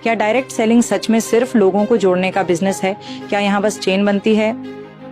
क्या direct selling सच में सिर्फ लोगों को जोड़ने का बिजनेस है? क्या यहाँ बस चेन बनती है,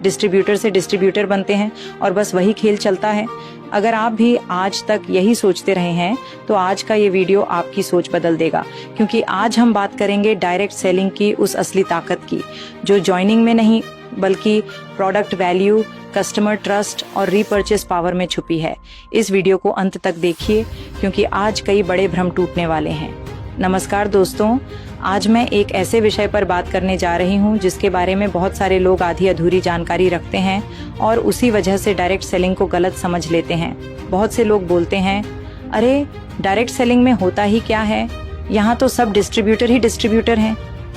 डिस्ट्रीब्यूटर से डिस्ट्रीब्यूटर बनते हैं और बस वही खेल चलता है? अगर आप भी आज तक यही सोचते रहे हैं तो आज का ये वीडियो आपकी सोच बदल देगा, क्योंकि आज हम बात करेंगे डायरेक्ट सेलिंग की उस असली ताकत की जो जॉइनिंग में नहीं बल्कि प्रोडक्ट वैल्यू, कस्टमर ट्रस्ट और रीपर्चेस पावर में छुपी है। इस वीडियो को अंत तक देखिए क्योंकि आज कई बड़े भ्रम टूटने वाले हैं। नमस्कार दोस्तों, आज मैं एक ऐसे विषय पर बात करने जा रही हूं जिसके बारे में बहुत सारे लोग आधी अधूरी जानकारी रखते हैं और उसी वजह से डायरेक्ट सेलिंग को गलत समझ लेते हैं। बहुत से लोग बोलते हैं, अरे डायरेक्ट सेलिंग में होता ही क्या है, यहाँ तो सब डिस्ट्रीब्यूटर ही डिस्ट्रीब्यूटर हैं।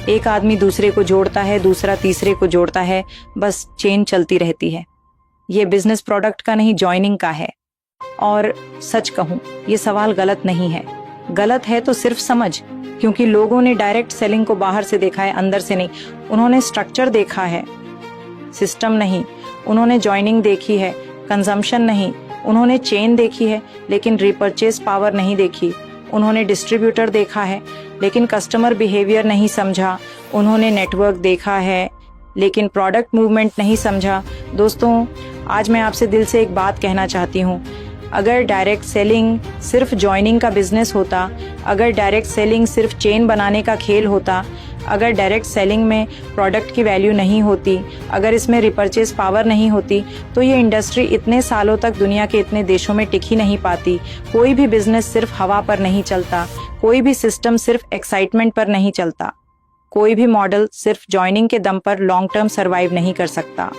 एक आदमी दूसरे को जोड़ता है, दूसरा तीसरे को जोड़ता है, बस चेन चलती रहती है। ये बिजनेस प्रोडक्ट का नहीं, जॉइनिंग का है। और सच कहूँ, ये सवाल गलत नहीं है। गलत है तो सिर्फ समझ, क्योंकि लोगों ने डायरेक्ट सेलिंग को बाहर से देखा है, अंदर से नहीं। उन्होंने स्ट्रक्चर देखा है, सिस्टम नहीं। उन्होंने जॉइनिंग देखी है, कंजम्पशन नहीं। उन्होंने चेन देखी है लेकिन रीपर्चेस पावर नहीं देखी। उन्होंने डिस्ट्रीब्यूटर देखा है लेकिन कस्टमर बिहेवियर नहीं समझा। उन्होंने नेटवर्क देखा है लेकिन प्रोडक्ट मूवमेंट नहीं समझा। दोस्तों, आज मैं आपसे दिल से एक बात कहना चाहती हूँ। अगर डायरेक्ट सेलिंग सिर्फ जॉइनिंग का बिजनेस होता, अगर डायरेक्ट सेलिंग सिर्फ चेन बनाने का खेल होता, अगर डायरेक्ट सेलिंग में प्रोडक्ट की वैल्यू नहीं होती, अगर इसमें रिपर्चेस पावर नहीं होती, तो ये इंडस्ट्री इतने सालों तक दुनिया के इतने देशों में टिक ही नहीं पाती। कोई भी बिजनेस सिर्फ हवा पर नहीं चलता, कोई भी सिस्टम सिर्फ एक्साइटमेंट पर नहीं चलता, कोई भी मॉडल सिर्फ जॉइनिंग के दम पर लॉन्ग टर्म सर्वाइव नहीं कर सकता।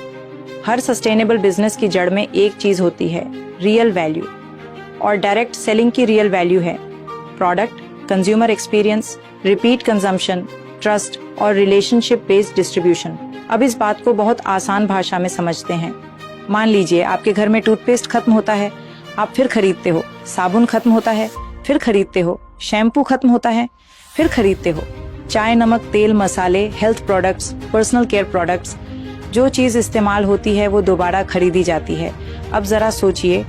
हर सस्टेनेबल बिजनेस की जड़ में एक चीज होती है, रियल वैल्यू। और डायरेक्ट सेलिंग की रियल वैल्यू है product, consumer experience, repeat consumption, trust और रिलेशनशिप बेस्ड डिस्ट्रीब्यूशन। अब इस बात को बहुत आसान भाषा में समझते हैं। मान लीजिए आपके घर में टूथपेस्ट खत्म होता है, आप फिर खरीदते हो। साबुन खत्म होता है, फिर खरीदते हो। शैम्पू खत्म होता है, फिर खरीदते हो। चाय, नमक, तेल, मसाले, health products, personal care products, जो चीज इस्तेमाल होती है वो दोबारा खरीदी जाती है। अब जरा सोचिए,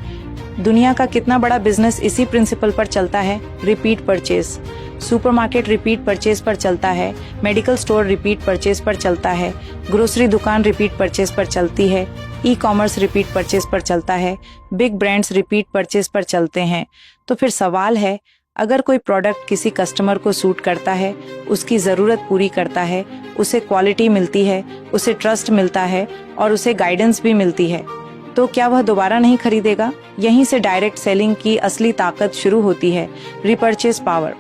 दुनिया का कितना बड़ा बिजनेस इसी प्रिंसिपल पर चलता है, repeat purchase. Supermarket repeat purchase पर चलता है, मेडिकल स्टोर रिपीट परचेज पर चलता है, ग्रोसरी दुकान रिपीट परचेज पर चलती है, ई कॉमर्स रिपीट परचेज पर चलता है, बिग ब्रांड्स रिपीट परचेज पर चलते हैं। तो फिर सवाल है, अगर कोई प्रोडक्ट किसी कस्टमर को सूट करता है, उसकी ज़रूरत पूरी करता है, उसे क्वालिटी मिलती है, उसे ट्रस्ट मिलता है और उसे गाइडेंस भी मिलती है, तो क्या वह दोबारा नहीं खरीदेगा? यहीं से डायरेक्ट सेलिंग की असली ताकत शुरू होती है, रिपर्चेस पावर।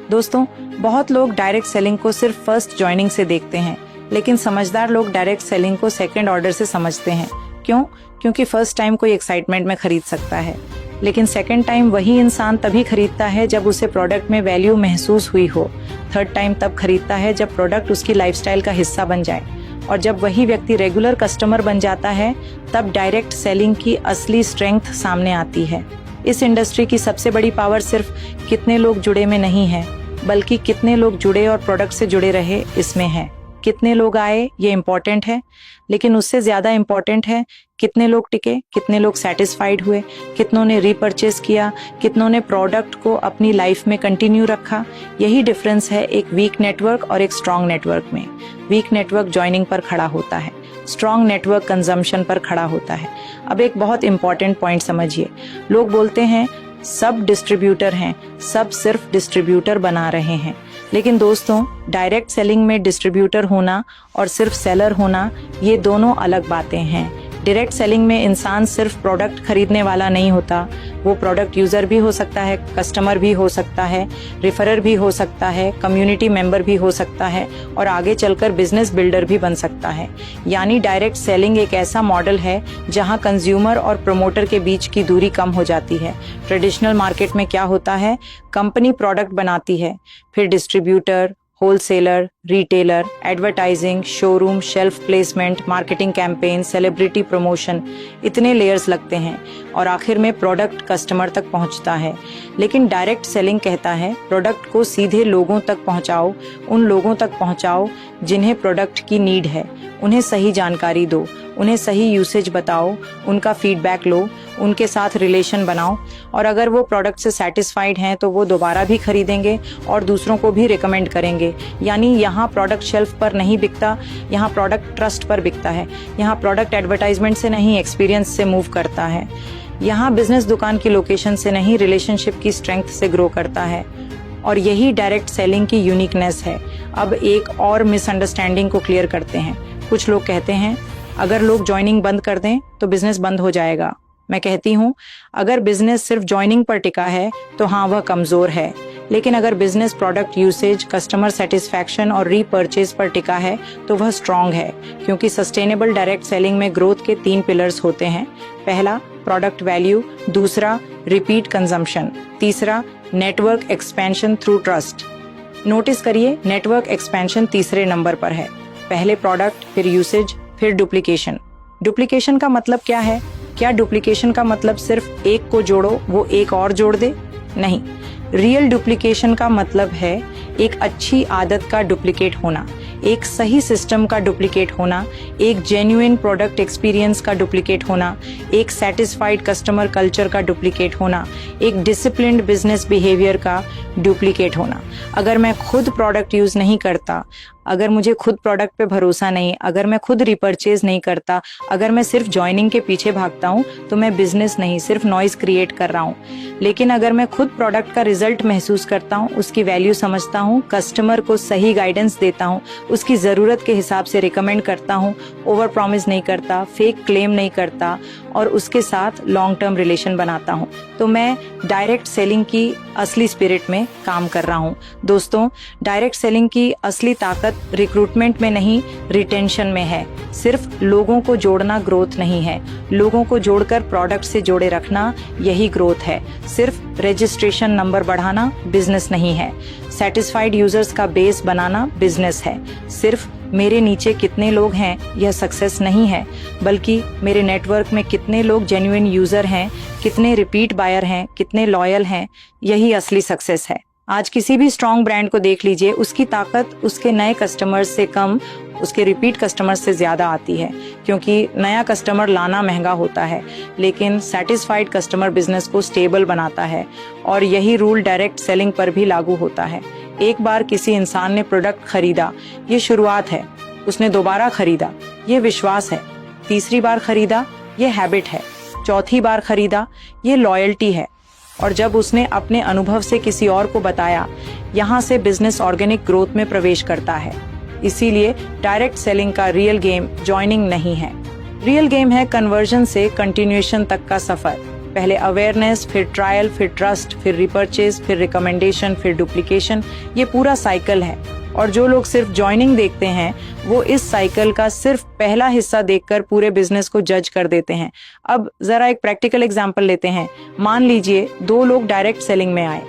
दोस्तों, बहुत लोग डायरेक्ट सेलिंग को सिर्फ फर्स्ट जॉइनिंग से देखते हैं, लेकिन समझदार लोग डायरेक्ट सेलिंग को सेकेंड ऑर्डर से समझते हैं। क्यों? क्योंकि फर्स्ट टाइम कोई एक्साइटमेंट में खरीद सकता है, लेकिन सेकंड टाइम वही इंसान तभी खरीदता है जब उसे प्रोडक्ट में वैल्यू महसूस हुई हो। थर्ड टाइम तब खरीदता है जब प्रोडक्ट उसकी लाइफस्टाइल का हिस्सा बन जाए। और जब वही व्यक्ति रेगुलर कस्टमर बन जाता है, तब डायरेक्ट सेलिंग की असली स्ट्रेंथ सामने आती है। इस इंडस्ट्री की सबसे बड़ी पावर सिर्फ कितने लोग जुड़े में नहीं है, बल्कि कितने लोग जुड़े और प्रोडक्ट से जुड़े रहे इसमें है। कितने लोग आए ये इम्पोर्टेंट है, लेकिन उससे ज्यादा इम्पोर्टेंट है कितने लोग टिके, कितने लोग सेटिस्फाइड हुए, कितनों ने रीपरचेस किया, कितनों ने प्रोडक्ट को अपनी लाइफ में कंटिन्यू रखा। यही डिफरेंस है एक वीक नेटवर्क और एक स्ट्रॉन्ग नेटवर्क में। वीक नेटवर्क जॉइनिंग पर खड़ा होता है, स्ट्रॉन्ग नेटवर्क कंजम्पशन पर खड़ा होता है। अब एक बहुत इंपॉर्टेंट पॉइंट समझिए। लोग बोलते हैं सब डिस्ट्रीब्यूटर हैं, सब सिर्फ डिस्ट्रीब्यूटर बना रहे हैं। लेकिन दोस्तों, डायरेक्ट सेलिंग में डिस्ट्रीब्यूटर होना और सिर्फ सेलर होना, ये दोनों अलग बातें हैं। डायरेक्ट सेलिंग में इंसान सिर्फ प्रोडक्ट खरीदने वाला नहीं होता, वो प्रोडक्ट यूजर भी हो सकता है, कस्टमर भी हो सकता है, रेफरर भी हो सकता है, कम्युनिटी मेंबर भी हो सकता है और आगे चलकर बिजनेस बिल्डर भी बन सकता है। यानी डायरेक्ट सेलिंग एक ऐसा मॉडल है जहां कंज्यूमर और प्रमोटर के बीच की दूरी कम हो जाती है। ट्रेडिशनल मार्केट में क्या होता है, कंपनी प्रोडक्ट बनाती है, फिर distributor, wholesaler, retailer, advertising, showroom, shelf placement, marketing campaign, celebrity promotion, इतने लेयर्स लगते हैं और आखिर में प्रोडक्ट कस्टमर तक पहुंचता है। लेकिन डायरेक्ट सेलिंग कहता है प्रोडक्ट को सीधे लोगों तक पहुंचाओ, उन लोगों तक पहुंचाओ जिन्हें प्रोडक्ट की नीड है। उन्हें सही जानकारी दो, उन्हें सही यूसेज बताओ, उनका फीडबैक लो, उनके साथ रिलेशन बनाओ, और अगर वो प्रोडक्ट से सेटिस्फाइड हैं तो वो दोबारा भी खरीदेंगे और दूसरों को भी रिकमेंड करेंगे। यानी यहाँ प्रोडक्ट शेल्फ पर नहीं बिकता, यहाँ प्रोडक्ट ट्रस्ट पर बिकता है। यहाँ प्रोडक्ट एडवर्टाइजमेंट से नहीं, एक्सपीरियंस से मूव करता है। यहाँ बिजनेस दुकान की लोकेशन से नहीं, रिलेशनशिप की स्ट्रेंथ से ग्रो करता है। और यही डायरेक्ट सेलिंग की यूनिकनेस है। अब एक और मिसअंडरस्टैंडिंग को क्लियर करते हैं। कुछ लोग कहते हैं अगर लोग ज्वाइनिंग बंद कर दें तो बिजनेस बंद हो जाएगा। मैं कहती हूँ अगर बिजनेस सिर्फ ज्वाइनिंग पर टिका है तो हाँ, वह कमजोर है। लेकिन अगर business product usage, customer satisfaction और रीपर्चेज पर टिका है तो वह स्ट्रांग है। क्योंकि सस्टेनेबल डायरेक्ट सेलिंग में ग्रोथ के 3 पिलर्स होते हैं। पहला प्रोडक्ट वैल्यू, दूसरा रिपीट कंजम्पशन, तीसरा network expansion through trust. Notice करिए, नेटवर्क एक्सपेंशन तीसरे नंबर पर है। पहले प्रोडक्ट, फिर यूसेज, फिर डुप्लीकेशन। डुप्लीकेशन का मतलब क्या है? क्या डुप्लीकेशन का मतलब सिर्फ एक को जोड़ो वो एक और जोड़ दे? नहीं, रियल डुप्लीकेशन का मतलब है एक अच्छी आदत का डुप्लीकेट होना, एक सही सिस्टम का डुप्लीकेट होना, एक जेन्युइन प्रोडक्ट एक्सपीरियंस का डुप्लीकेट होना, एक सेटिस्फाइड कस्टमर कल्चर का डुप्लीकेट होना, एक डिसिप्लिन्ड बिजनेस बिहेवियर का डुप्लीकेट होना। अगर मैं खुद प्रोडक्ट यूज नहीं करता, अगर मुझे खुद प्रोडक्ट पे भरोसा नहीं, अगर मैं खुद रिपर्चेज नहीं करता, अगर मैं सिर्फ ज्वाइनिंग के पीछे भागता हूँ तो मैं बिजनेस नहीं, सिर्फ नॉइज क्रिएट कर रहा हूँ। लेकिन अगर मैं खुद प्रोडक्ट का रिजल्ट महसूस करता हूँ, उसकी वैल्यू समझता हूँ, कस्टमर को सही गाइडेंस देता हूँ, उसकी जरूरत के हिसाब से रिकमेंड करता हूँ, ओवर प्रॉमिस नहीं करता, फेक क्लेम नहीं करता और उसके साथ लॉन्ग टर्म रिलेशन बनाता हूँ, तो मैं डायरेक्ट सेलिंग की असली स्पिरिट में काम कर रहा हूँ। दोस्तों, डायरेक्ट सेलिंग की असली ताकत रिक्रूटमेंट में नहीं, रिटेंशन में है। सिर्फ लोगों को जोड़ना ग्रोथ नहीं है, लोगों को जोड़कर प्रोडक्ट से जोड़े रखना, यही ग्रोथ है। सिर्फ रजिस्ट्रेशन नंबर बढ़ाना बिजनेस नहीं है। सेटिस्फाइड यूजर्स का बेस बनाना बिजनेस है। सिर्फ मेरे नीचे कितने लोग हैं यह सक्सेस नहीं है, बल्कि मेरे नेटवर्क में कितने लोग जेन्युइन यूजर हैं, कितने रिपीट बायर हैं, कितने लॉयल हैं, यही असली सक्सेस है। आज किसी भी स्ट्रॉन्ग ब्रांड को देख लीजिए, उसकी ताकत उसके नए कस्टमर्स से कम उसके रिपीट कस्टमर्स से ज्यादा आती है। क्योंकि नया कस्टमर लाना महंगा होता है, लेकिन सेटिस्फाइड कस्टमर बिजनेस को स्टेबल बनाता है। और यही रूल डायरेक्ट सेलिंग पर भी लागू होता है। एक बार किसी इंसान ने प्रोडक्ट खरीदा, ये शुरुआत है। उसने दोबारा खरीदा, ये विश्वास है। तीसरी बार खरीदा, ये हैबिट है। चौथी बार खरीदा, ये लॉयल्टी है। और जब उसने अपने अनुभव से किसी और को बताया, यहाँ से बिजनेस ऑर्गेनिक ग्रोथ में प्रवेश करता है। इसीलिए डायरेक्ट सेलिंग का रियल गेम ज्वाइनिंग नहीं है, रियल गेम है कन्वर्जन से कंटिन्यूएशन तक का सफर। पहले अवेयरनेस, फिर ट्रायल, फिर ट्रस्ट, फिर रिपर्चेज, फिर रिकमेंडेशन, फिर डुप्लीकेशन। ये पूरा साइकिल है। और जो लोग सिर्फ ज्वाइनिंग देखते हैं वो इस साइकिल का सिर्फ पहला हिस्सा देखकर पूरे बिजनेस को जज कर देते हैं। अब जरा एक प्रैक्टिकल एग्जांपल लेते हैं। मान लीजिए 2 लोग डायरेक्ट सेलिंग में आए।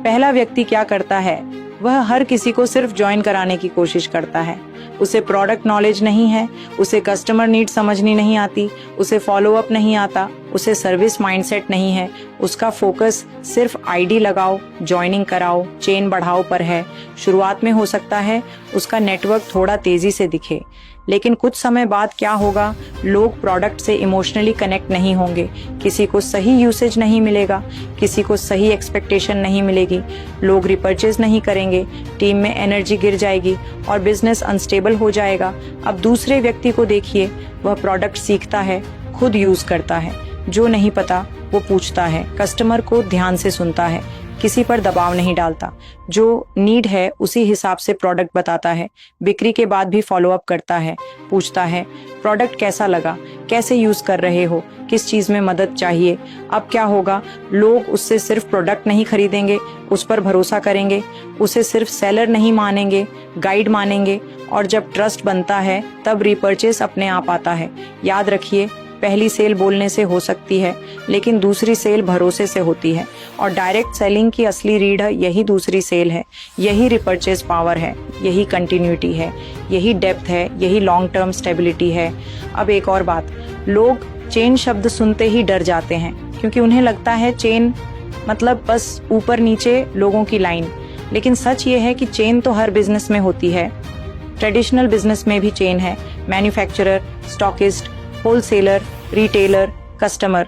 पहला व्यक्ति क्या करता है? वह हर किसी को सिर्फ ज्वाइन कराने की कोशिश करता है। उसे प्रोडक्ट नॉलेज नहीं है, उसे कस्टमर नीड समझनी नहीं आती, उसे फॉलो अप नहीं आता, उसे सर्विस माइंडसेट नहीं है। उसका फोकस सिर्फ आईडी लगाओ, ज्वाइनिंग कराओ, चेन बढ़ाओ पर है। शुरुआत में हो सकता है उसका नेटवर्क थोड़ा तेजी से दिखे, लेकिन कुछ समय बाद क्या होगा? लोग प्रोडक्ट से इमोशनली कनेक्ट नहीं होंगे, किसी को सही यूसेज नहीं मिलेगा, किसी को सही एक्सपेक्टेशन नहीं मिलेगी, लोग रिपर्चेज नहीं करेंगे, टीम में एनर्जी गिर जाएगी और बिजनेस अनस्टेबल हो जाएगा। अब दूसरे व्यक्ति को देखिए, वह प्रोडक्ट सीखता है, खुद यूज करता है, जो नहीं पता वो पूछता है, कस्टमर को ध्यान से सुनता है, किसी पर दबाव नहीं डालता, जो नीड है उसी हिसाब से प्रोडक्ट बताता है, बिक्री के बाद भी फॉलो अप करता है, पूछता है प्रोडक्ट कैसा लगा, कैसे यूज कर रहे हो, किस चीज में मदद चाहिए। अब क्या होगा? लोग उससे सिर्फ प्रोडक्ट नहीं खरीदेंगे, उस पर भरोसा करेंगे, उसे सिर्फ सेलर नहीं मानेंगे, गाइड मानेंगे। और जब ट्रस्ट बनता है तब रिपर्चेस अपने आप आता है। याद रखिए, पहली सेल बोलने से हो सकती है, लेकिन दूसरी सेल भरोसे से होती है। और डायरेक्ट सेलिंग की असली रीढ़ यही दूसरी सेल है, यही रिपर्चेज पावर है, यही कंटिन्यूटी है, यही डेप्थ है, यही लॉन्ग टर्म स्टेबिलिटी है। अब एक और बात, लोग चेन शब्द सुनते ही डर जाते हैं, क्योंकि उन्हें लगता है चेन मतलब बस ऊपर नीचे लोगों की लाइन। लेकिन सच ये है कि चेन तो हर बिजनेस में होती है। ट्रेडिशनल बिजनेस में भी चेन है। Manufacturer, stockist, wholesaler, retailer, customer.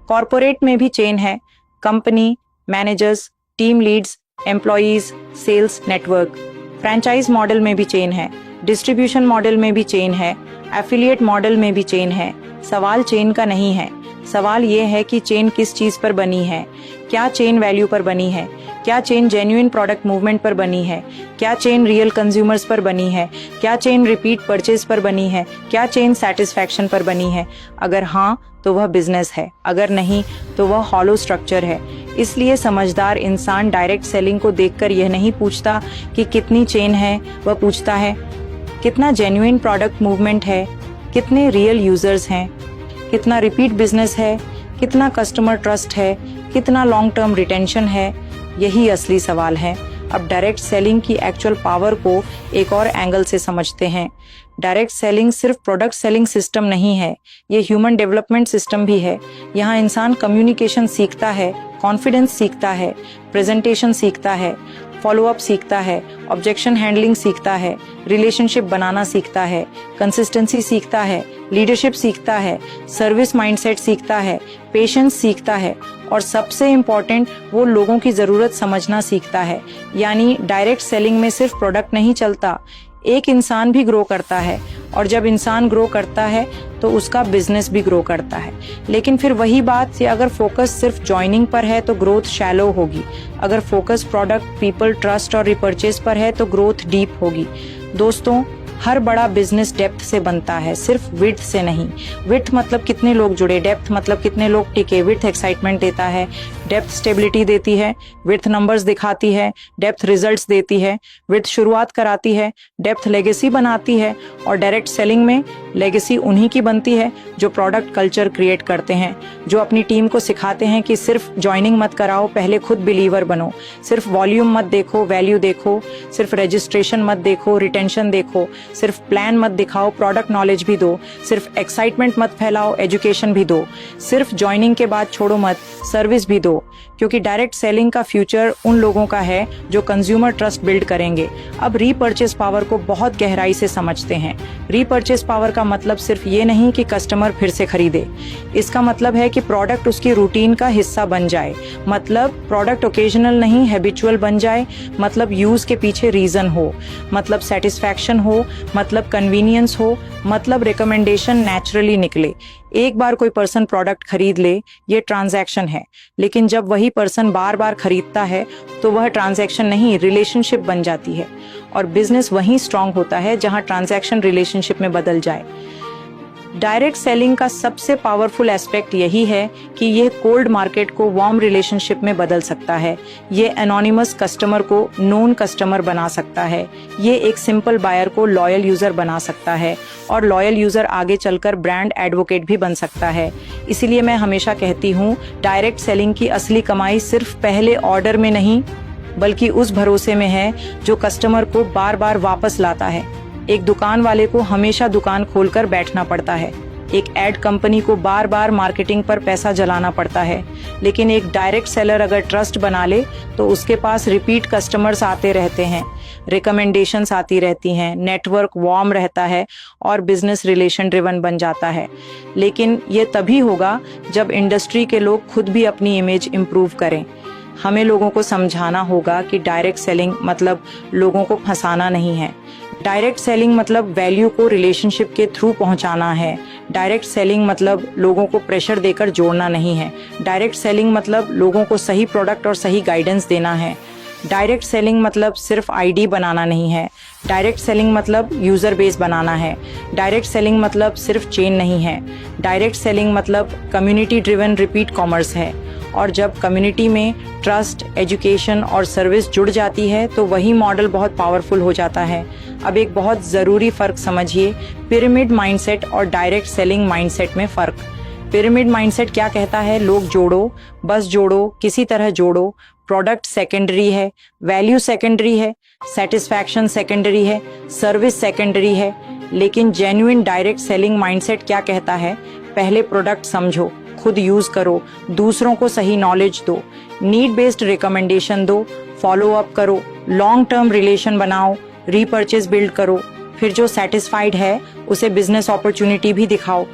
Corporate में भी चेन है, company, managers, team leads, employees, sales network. Franchise model में भी चेन है, डिस्ट्रीब्यूशन मॉडल में भी चेन है, एफिलिएट मॉडल में भी चेन है। सवाल चेन का नहीं है, सवाल ये है कि चेन किस चीज पर बनी है। क्या चेन वैल्यू पर बनी है? क्या चेन जेन्युइन प्रोडक्ट मूवमेंट पर बनी है? क्या चेन रियल कंज्यूमर्स पर बनी है? क्या चेन रिपीट परचेज पर बनी है? क्या चेन सेटिस्फैक्शन पर बनी है? अगर हाँ तो वह बिजनेस है, अगर नहीं तो वह हॉलो स्ट्रक्चर है। इसलिए समझदार इंसान डायरेक्ट सेलिंग को देखकर यह नहीं पूछता कि कितनी चेन है, वह पूछता है कितना जेन्युइन प्रोडक्ट मूवमेंट है, कितने रियल यूजर्स हैं, कितना रिपीट बिजनेस है, कितना कस्टमर ट्रस्ट है, कितना लॉन्ग टर्म रिटेंशन है। यही असली सवाल है। अब डायरेक्ट सेलिंग की एक्चुअल पावर को एक और एंगल से समझते हैं। डायरेक्ट सेलिंग सिर्फ प्रोडक्ट सेलिंग सिस्टम नहीं है, ये ह्यूमन डेवलपमेंट सिस्टम भी है। यहाँ इंसान कम्युनिकेशन सीखता है, कॉन्फिडेंस सीखता है, प्रेजेंटेशन सीखता है, फॉलो अप सीखता है, ऑब्जेक्शन हैंडलिंग सीखता है, रिलेशनशिप बनाना सीखता है, कंसिस्टेंसी सीखता है, लीडरशिप सीखता है, सर्विस माइंडसेट सीखता है, पेशेंस सीखता है और सबसे इम्पोर्टेंट वो लोगों की ज़रूरत समझना सीखता है। यानी डायरेक्ट सेलिंग में सिर्फ प्रोडक्ट नहीं चलता, एक इंसान भी ग्रो करता है और जब इंसान ग्रो करता है तो उसका बिजनेस भी ग्रो करता है। लेकिन फिर वही बात से अगर फोकस सिर्फ ज्वाइनिंग पर है तो ग्रोथ शैलो होगी, अगर फोकस प्रोडक्ट, पीपल, ट्रस्ट और रिपर्चेज पर है तो ग्रोथ डीप होगी। दोस्तों, हर बड़ा बिजनेस डेप्थ से बनता है, सिर्फ विड्थ से नहीं। विड्थ मतलब कितने लोग जुड़े, डेप्थ मतलब कितने लोग टिके। विड्थ एक्साइटमेंट देता है, डेप्थ स्टेबिलिटी देती है, विड्थ नंबर्स दिखाती है, डेप्थ रिजल्ट्स देती है, विड्थ शुरुआत कराती है, डेप्थ लेगेसी बनाती है। और डायरेक्ट सेलिंग में लेगेसी उन्हीं की बनती है जो प्रोडक्ट कल्चर क्रिएट करते हैं, जो अपनी टीम को सिखाते हैं कि सिर्फ ज्वाइनिंग मत कराओ, पहले खुद बिलीवर बनो। सिर्फ वॉल्यूम मत देखो, वैल्यू देखो। सिर्फ रजिस्ट्रेशन मत देखो, रिटेंशन देखो। सिर्फ प्लान मत दिखाओ, प्रोडक्ट नॉलेज भी दो। सिर्फ एक्साइटमेंट मत फैलाओ, एजुकेशन भी दो। सिर्फ ज्वाइनिंग के बाद छोड़ो मत, सर्विस भी दो। क्योंकि डायरेक्ट सेलिंग का फ्यूचर उन लोगों का है जो कंज्यूमर ट्रस्ट बिल्ड करेंगे। अब रीपर्चेस पावर को बहुत गहराई से समझते हैं। रीपर्चेस पावर का मतलब सिर्फ ये नहीं कि कस्टमर फिर से खरीदे, इसका मतलब है कि प्रोडक्ट उसकी रूटीन का हिस्सा बन जाए। मतलब प्रोडक्ट ओकेजनल नहीं, हैबिचुअल बन जाए। मतलब यूज के पीछे रीजन हो, मतलब सेटिस्फैक्शन हो, मतलब कन्वीनियंस हो, मतलब रिकमेंडेशन नेचुरली निकले। एक बार कोई पर्सन प्रोडक्ट खरीद ले, ये ट्रांजैक्शन है। लेकिन जब वही पर्सन बार बार खरीदता है तो वह ट्रांजैक्शन नहीं, रिलेशनशिप बन जाती है। और बिजनेस वहीं स्ट्रांग होता है जहां ट्रांजैक्शन रिलेशनशिप में बदल जाए। डायरेक्ट सेलिंग का सबसे पावरफुल एस्पेक्ट यही है कि ये कोल्ड मार्केट को वार्म रिलेशनशिप में बदल सकता है। ये एनोनिमस कस्टमर को नोन कस्टमर बना सकता है। ये एक सिंपल बायर को लॉयल यूजर बना सकता है और लॉयल यूजर आगे चलकर ब्रांड एडवोकेट भी बन सकता है। इसीलिए मैं हमेशा कहती हूँ, डायरेक्ट सेलिंग की असली कमाई सिर्फ पहले ऑर्डर में नहीं बल्कि उस भरोसे में है जो कस्टमर को बार बार वापस लाता है। एक दुकान वाले को हमेशा दुकान खोलकर बैठना पड़ता है, एक एड कंपनी को बार बार मार्केटिंग पर पैसा जलाना पड़ता है। लेकिन एक डायरेक्ट सेलर अगर ट्रस्ट बना ले तो उसके पास रिपीट कस्टमर्स आते रहते हैं, रिकमेंडेशंस आती रहती हैं, नेटवर्क वार्म रहता है और बिजनेस रिलेशन ड्रिवन बन जाता है। लेकिन ये तभी होगा जब इंडस्ट्री के लोग खुद भी अपनी इमेज इम्प्रूव करें। हमें लोगों को समझाना होगा कि डायरेक्ट सेलिंग मतलब लोगों को फंसाना नहीं है। डायरेक्ट सेलिंग मतलब वैल्यू को रिलेशनशिप के थ्रू पहुंचाना है। डायरेक्ट सेलिंग मतलब लोगों को प्रेशर देकर जोड़ना नहीं है। डायरेक्ट सेलिंग मतलब लोगों को सही प्रोडक्ट और सही गाइडेंस देना है। डायरेक्ट सेलिंग मतलब सिर्फ आईडी बनाना नहीं है। डायरेक्ट सेलिंग मतलब यूजर बेस बनाना है। डायरेक्ट सेलिंग मतलब सिर्फ चेन नहीं है। डायरेक्ट सेलिंग मतलब कम्युनिटी ड्रिवन रिपीट कॉमर्स है। और जब कम्युनिटी में ट्रस्ट, एजुकेशन और सर्विस जुड़ जाती है तो वही मॉडल बहुत पावरफुल हो जाता है। अब एक बहुत ज़रूरी फ़र्क समझिए, पिरामिड माइंडसेट और डायरेक्ट सेलिंग माइंडसेट में फ़र्क। पिरामिड माइंडसेट क्या कहता है? लोग जोड़ो, बस जोड़ो, किसी तरह जोड़ो। प्रोडक्ट सेकेंडरी है, वैल्यू सेकेंडरी है, सेटिस्फैक्शन सेकेंडरी है, सर्विस सेकेंडरी है। लेकिन जेन्युइन डायरेक्ट सेलिंग माइंडसेट क्या कहता है? पहले प्रोडक्ट समझो, खुद यूज करो, दूसरों को सही नॉलेज दो, नीड बेस्ड रिकमेंडेशन दो, फॉलो अप करो, लॉन्ग टर्म रिलेशन बनाओ, रीपर्चेज बिल्ड करो। फिर जो सेटिस्फाइड है उसे बिजनेस अपॉर्चुनिटी भी दिखाओ।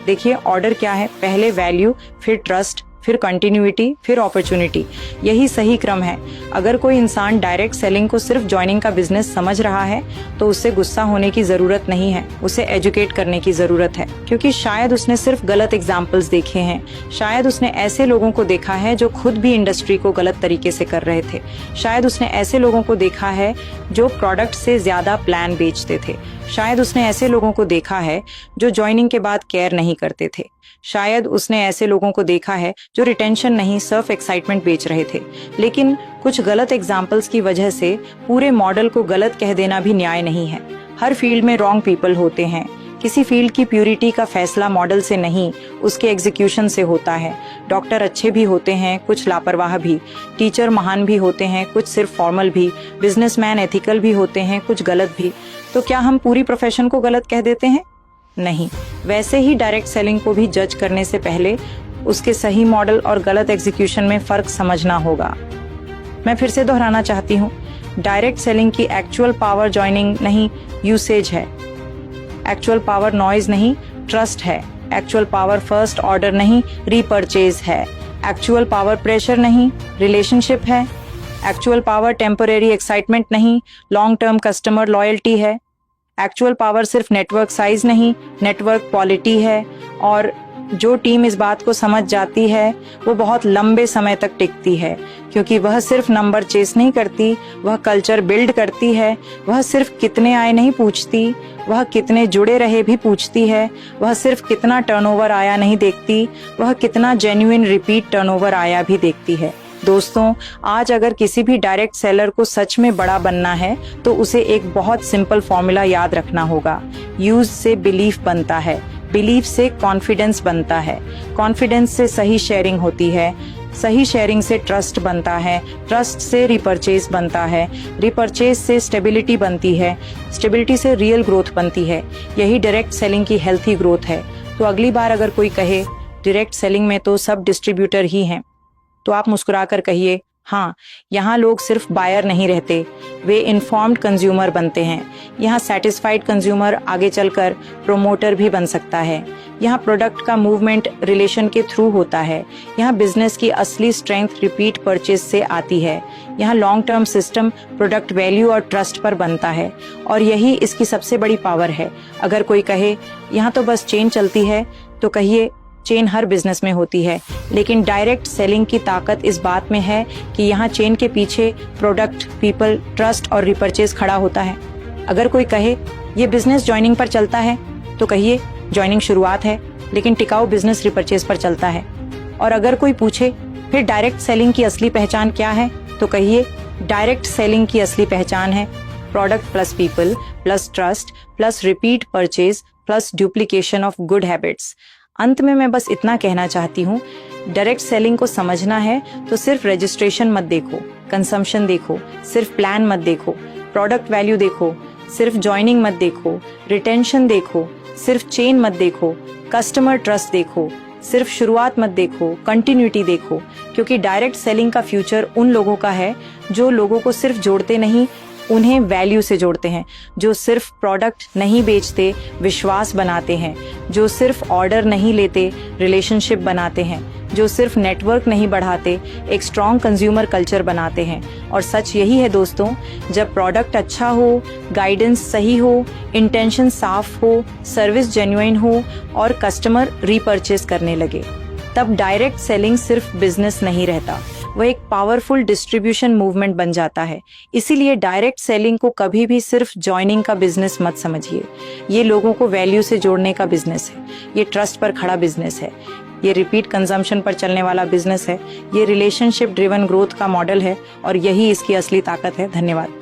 देखिए ऑर्डर क्या है, पहले वैल्यू, फिर ट्रस्ट, फिर कंटिन्यूटी, फिर अपॉर्चुनिटी। यही सही क्रम है। अगर कोई इंसान डायरेक्ट सेलिंग को सिर्फ ज्वाइनिंग का बिजनेस समझ रहा है तो उससे गुस्सा होने की जरूरत नहीं है, उसे एजुकेट करने की जरूरत है। क्योंकि शायद उसने सिर्फ गलत एग्जाम्पल्स देखे हैं, शायद उसने ऐसे लोगों को देखा है जो खुद भी इंडस्ट्री को गलत तरीके से कर रहे थे, शायद उसने ऐसे लोगों को देखा है जो प्रोडक्ट से ज्यादा प्लान बेचते थे, शायद उसने ऐसे लोगों को देखा है जो ज्वाइनिंग के बाद केयर नहीं करते थे, शायद उसने ऐसे लोगों को देखा है जो रिटेंशन नहीं सिर्फ एक्साइटमेंट बेच रहे थे। लेकिन कुछ गलत एग्जाम्पल्स की वजह से पूरे मॉडल को गलत कह देना भी न्याय नहीं है। हर फील्ड में रॉन्ग पीपल होते हैं। किसी फील्ड की प्यूरिटी का फैसला मॉडल से नहीं, उसके एग्जीक्यूशन से होता है। डॉक्टर अच्छे भी होते हैं, कुछ लापरवाह भी। टीचर महान भी होते हैं, कुछ सिर्फ फॉर्मल भी। बिजनेसमैन एथिकल भी होते हैं, कुछ गलत भी। तो क्या हम पूरी प्रोफेशन को गलत कह देते हैं? नहीं। वैसे ही डायरेक्ट सेलिंग को भी जज करने से पहले उसके सही मॉडल और गलत एग्जीक्यूशन में फर्क समझना होगा। मैं फिर से दोहराना चाहती हूँ, डायरेक्ट सेलिंग की एक्चुअल पावर ज्वाइनिंग नहीं, यूसेज है। एक्चुअल पावर नॉइज नहीं, ट्रस्ट है। एक्चुअल पावर फर्स्ट ऑर्डर नहीं, रीपर्चेज है। एक्चुअल पावर प्रेशर नहीं, रिलेशनशिप है। एक्चुअल पावर टेम्परेरी एक्साइटमेंट नहीं, लॉन्ग टर्म कस्टमर लॉयल्टी है। एक्चुअल पावर सिर्फ नेटवर्क साइज नहीं, नेटवर्क क्वालिटी है। और जो टीम इस बात को समझ जाती है वो बहुत लंबे समय तक टिकती है, क्योंकि वह सिर्फ नंबर चेस नहीं करती, वह कल्चर बिल्ड करती है। वह सिर्फ कितने आए नहीं पूछती, वह कितने जुड़े रहे भी पूछती है। वह सिर्फ कितना टर्नओवर आया नहीं देखती, वह कितना जेन्युइन रिपीट टर्नओवर आया भी देखती है। दोस्तों, आज अगर किसी भी डायरेक्ट सेलर को सच में बड़ा बनना है तो उसे एक बहुत सिंपल फॉर्मूला याद रखना होगा। यूज से बिलीफ बनता है, बिलीफ से कॉन्फिडेंस बनता है, कॉन्फिडेंस से सही शेयरिंग होती है, सही शेयरिंग से ट्रस्ट बनता है, ट्रस्ट से रिपर्चेज बनता है, रिपर्चेज से स्टेबिलिटी बनती है, स्टेबिलिटी से रियल ग्रोथ बनती है। यही डायरेक्ट सेलिंग की हेल्थी ग्रोथ है। तो अगली बार अगर कोई कहे डायरेक्ट सेलिंग में तो सब डिस्ट्रीब्यूटर ही हैं, तो आप मुस्कुराकर कहिए, हाँ, यहाँ लोग सिर्फ बायर नहीं रहते, वे इन्फॉर्म्ड कंज्यूमर बनते हैं। यहाँ सेटिस्फाइड कंज्यूमर आगे चलकर प्रोमोटर भी बन सकता है। यहाँ प्रोडक्ट का मूवमेंट रिलेशन के थ्रू होता है। यहाँ बिजनेस की असली स्ट्रेंथ रिपीट परचेज से आती है। यहाँ long term system product value और ट्रस्ट पर बनता है। और यही इसकी सबसे बड़ी पावर है। अगर कोई कहे यहाँ तो बस चेन चलती है, तो कहिए चेन हर बिजनेस में होती है, लेकिन डायरेक्ट सेलिंग की ताकत इस बात में है कि यहाँ चेन के पीछे प्रोडक्ट, पीपल, ट्रस्ट और रिपर्चेज खड़ा होता है। अगर कोई कहे ये बिजनेस ज्वाइनिंग पर चलता है, तो कहिए ज्वाइनिंग शुरुआत है, लेकिन टिकाऊ बिजनेस रिपर्चेज पर चलता है। और अगर कोई पूछे फिर डायरेक्ट सेलिंग की असली पहचान क्या है, तो कहिए डायरेक्ट सेलिंग की असली पहचान है product plus people plus trust plus repeat purchase plus duplication of good habits. अंत में मैं बस इतना कहना चाहती हूँ, डायरेक्ट सेलिंग को समझना है तो सिर्फ रजिस्ट्रेशन मत देखो, कंजम्पशन देखो, सिर्फ प्लान मत देखो, प्रोडक्ट वैल्यू देखो, सिर्फ ज्वाइनिंग मत देखो, रिटेंशन देखो, सिर्फ चेन मत देखो, कस्टमर ट्रस्ट देखो, सिर्फ शुरुआत मत देखो, कंटिन्यूटी देखो। क्योंकि डायरेक्ट सेलिंग का फ्यूचर उन लोगों का है जो लोगों को सिर्फ जोड़ते नहीं, उन्हें वैल्यू से जोड़ते हैं, जो सिर्फ प्रोडक्ट नहीं बेचते, विश्वास बनाते हैं, जो सिर्फ ऑर्डर नहीं लेते, रिलेशनशिप बनाते हैं, जो सिर्फ नेटवर्क नहीं बढ़ाते, एक स्ट्रॉन्ग कंज्यूमर कल्चर बनाते हैं। और सच यही है दोस्तों, जब प्रोडक्ट अच्छा हो, गाइडेंस सही हो, इंटेंशन साफ हो, सर्विस जेन्युइन हो और कस्टमर रीपर्चेस करने लगे, तब डायरेक्ट सेलिंग सिर्फ बिजनेस नहीं रहता, वह एक पावरफुल डिस्ट्रीब्यूशन मूवमेंट बन जाता है। इसीलिए डायरेक्ट सेलिंग को कभी भी सिर्फ ज्वाइनिंग का बिजनेस मत समझिए। ये लोगों को वैल्यू से जोड़ने का बिजनेस है, ये ट्रस्ट पर खड़ा बिजनेस है, ये रिपीट कंजम्पशन पर चलने वाला बिजनेस है, ये रिलेशनशिप ड्रिवन ग्रोथ का मॉडल है और यही इसकी असली ताकत है। धन्यवाद।